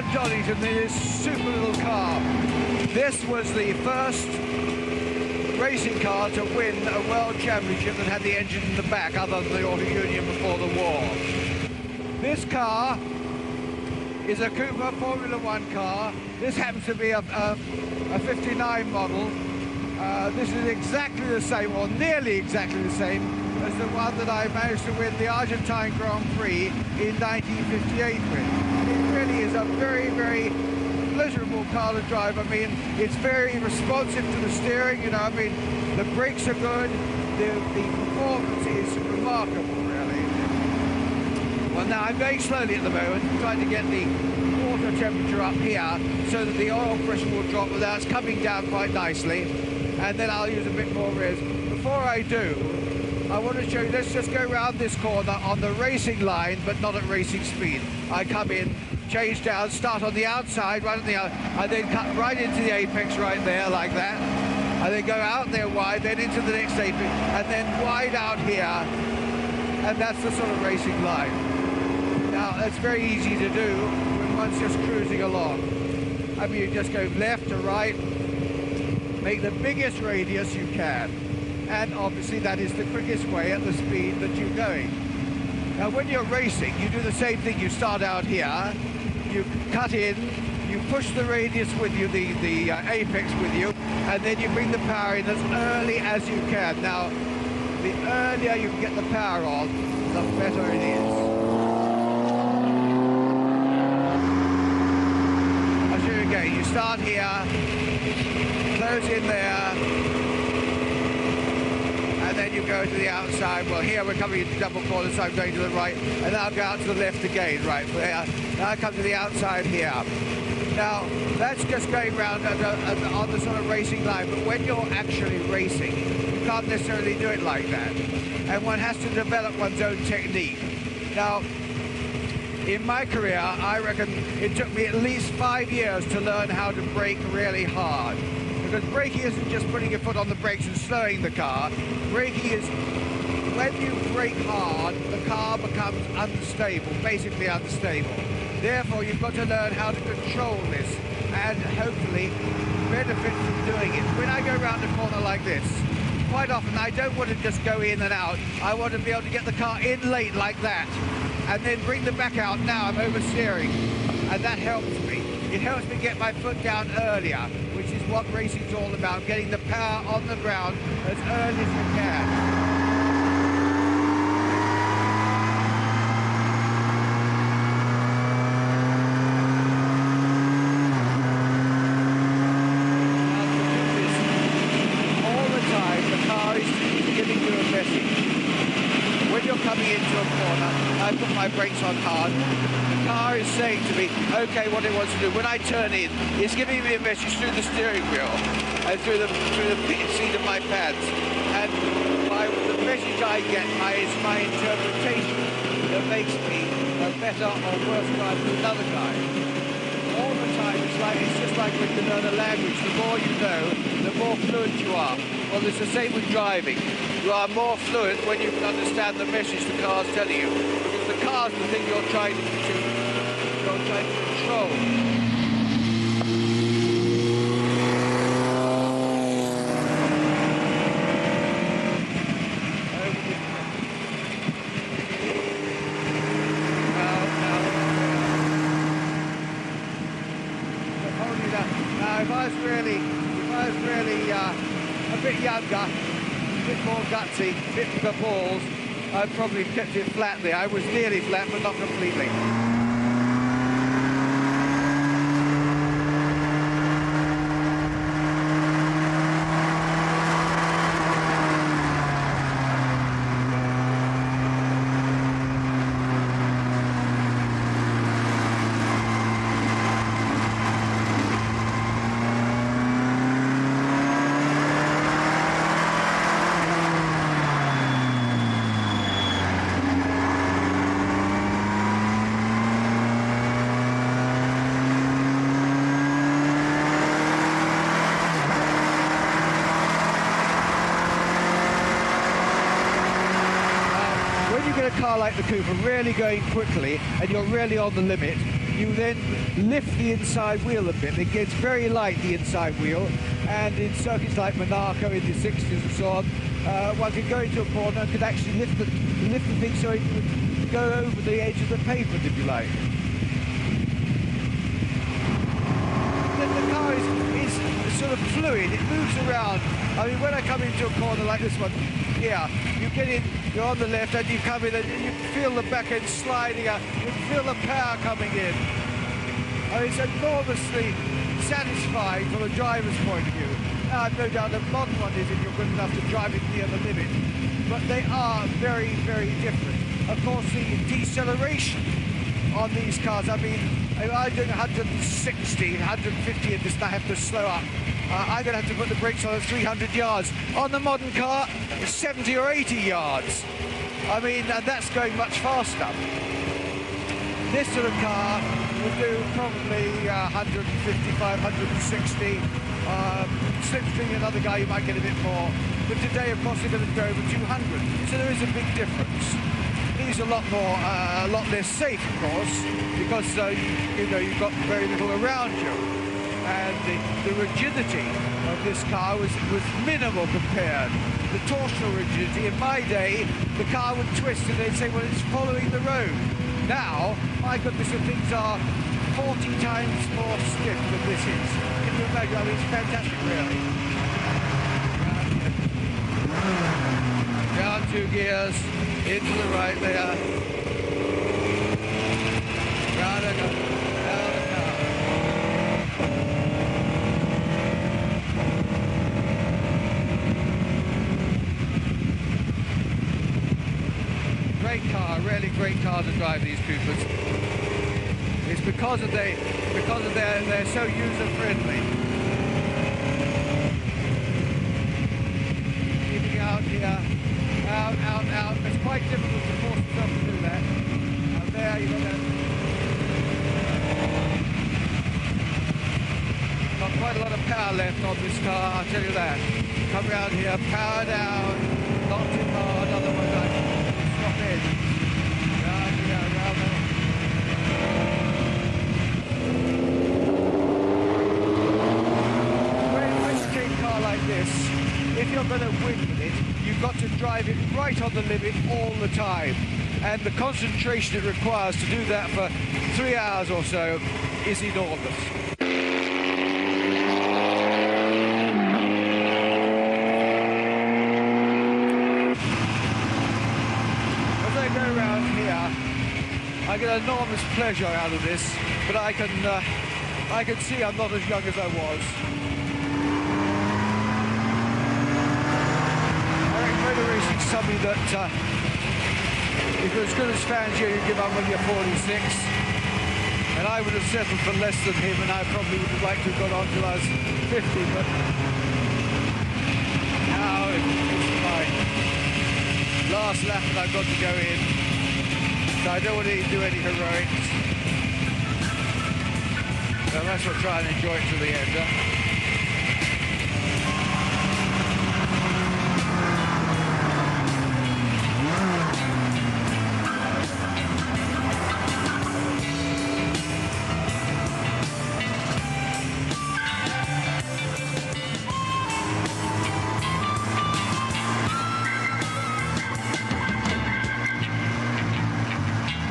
around Donington in this super little car. This was the first racing car to win a world championship that had the engine in the back, other than the Auto Union before the war. This car is a Cooper Formula One car. This happens to be a 59 model. This is exactly the same, or nearly exactly the same, as the one that I managed to win the Argentine Grand Prix in 1958 with. It really is a very, very pleasurable car to drive. I mean, it's very responsive to the steering, you know, I mean, the brakes are good, the performance is remarkable, really. Well, now I'm going slowly at the moment, trying to get the water temperature up here so that the oil pressure will drop, but that's coming down quite nicely, and then I'll use a bit more res. Before I do, I want to show you, let's just go around this corner on the racing line, but not at racing speed. I come in, change down, start on the outside, right on the out, I then cut right into the apex right there, like that. I then go out there wide, then into the next apex, and then wide out here, and that's the sort of racing line. Now, that's very easy to do when one's just cruising along. I mean, you just go left to right, make the biggest radius you can, and obviously that is the quickest way at the speed that you're going. Now, when you're racing, you do the same thing. You start out here, you cut in, you push the radius with you, the apex with you, and then you bring the power in as early as you can. Now, the earlier you can get the power on, the better it is. I'll show you again. You start here, close in there, and then you go to the outside. Well, here we're coming into double corner, so I'm going to the right, and I'll go out to the left again, right there. Now I come to the outside here. Now, that's just going round on the sort of racing line, but when you're actually racing, you can't necessarily do it like that. And one has to develop one's own technique. Now, in my career, I reckon it took me at least 5 years to learn how to brake really hard. Because braking isn't just putting your foot on the brakes and slowing the car. Braking is, when you brake hard, the car becomes unstable, basically unstable. Therefore, you've got to learn how to control this and hopefully benefit from doing it. When I go around a corner like this, quite often I don't want to just go in and out. I want to be able to get the car in late like that and then bring the back out. Now I'm oversteering, and that helps me. It helps me get my foot down earlier, which is what racing's all about, getting the power on the ground as early as you can. My brakes on hard. The car is saying to me, okay, what it wants to do. When I turn in, it's giving me a message through the steering wheel and through the seat of my pads. And the message I get is my interpretation that makes me a better or worse driver than another guy. All the time, it's just like when you learn a language. The more you know, the more fluent you are. Well, it's the same with driving. You are more fluent when you can understand the message the car's telling you. Because the car's the thing you're trying to control. Now, if I was really a bit younger, a bit more gutsy, a bit bigger balls, I'd probably kept it flat there. I was nearly flat, but not completely. A car like the Cooper really going quickly and you're really on the limit, you then lift the inside wheel a bit. It gets very light, the inside wheel, and in circuits like Monaco in the 60s and so on, one could go into a corner and could actually lift the thing so it would go over the edge of the pavement, if you like. The car is sort of fluid, it moves around. I mean, when I come into a corner like this one, yeah, you get in, you're on the left, and you come in, and you feel the back end sliding out, you feel the power coming in. I mean, it's enormously satisfying from a driver's point of view. Now, I've no doubt the modern one is if you're good enough to drive it near the limit, but they are very, very different. Of course, the deceleration on these cars, I mean, I'm doing 160, 150 in this, and I have to slow up. I'm going to have to put the brakes on at 300 yards. On the modern car, 70 or 80 yards. I mean, and that's going much faster. This sort of car will do probably 155, 160. Slipstream, another guy, you might get a bit more. But today, of course, they're going to go over 200. So there is a big difference. These are a lot less safe, of course, because you know, you've got very little around you, and the rigidity of this car was minimal compared. The torsional rigidity, in my day, the car would twist and they'd say, well, it's following the road. Now, my goodness, the things are 40 times more stiff than this is. Can you imagine? I mean, it's fantastic, really. Down 2 gears. Into the right there. Round and up. Down and down. Great car, really great car to drive, these Coopers. It's because they're so user friendly. Keeping out here. Out. It's quite difficult to force yourself to do that. And there you got that. Got quite a lot of power left on this car, I'll tell you that. Come round here, power down, not too hard, otherwise I stop in. Round here, round there. When you take a car like this, if you're going to win with it, you've got to drive it right on the limit all the time. And the concentration it requires to do that for 3 hours or so is enormous. As I go around here, I get enormous pleasure out of this, but I can see I'm not as young as I was. Motor racing's something that if you're as good as fans here, you give up when you're 46. And I would have settled for less than him, and I probably would have liked to have gone on till I was 50, but now it's my last lap and I've got to go in. So I don't want to do any heroics. So I might as well try and enjoy it to the end.